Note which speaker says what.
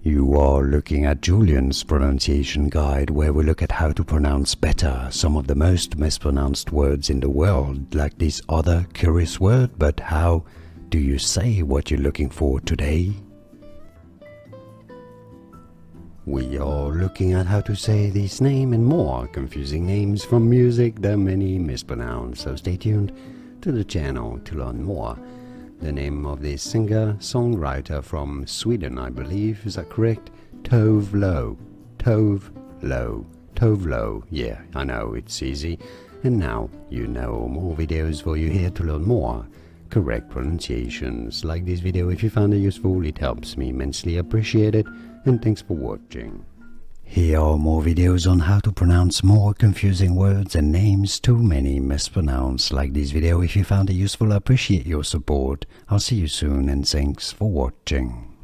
Speaker 1: You are looking at Julian's pronunciation guide, where we look at how to pronounce better some of the most mispronounced words in the world, like this other curious word. But how do you say what you're looking for today? We are looking at how to say this name and more confusing names from music that many mispronounce, so stay tuned to the channel to learn more. The name of this singer-songwriter from Sweden, I believe, is that correct? Tove Lo. Tove Lo. Tove Lo. Yeah, I know, it's easy. And now you know more videos for you here to learn more correct pronunciations. Like this video if you found it useful, it helps me immensely appreciate it, and thanks for watching. Here are more videos on how to pronounce more confusing words and names too many mispronounced. Like this video if you found it useful, I appreciate your support. I'll see you soon and thanks for watching.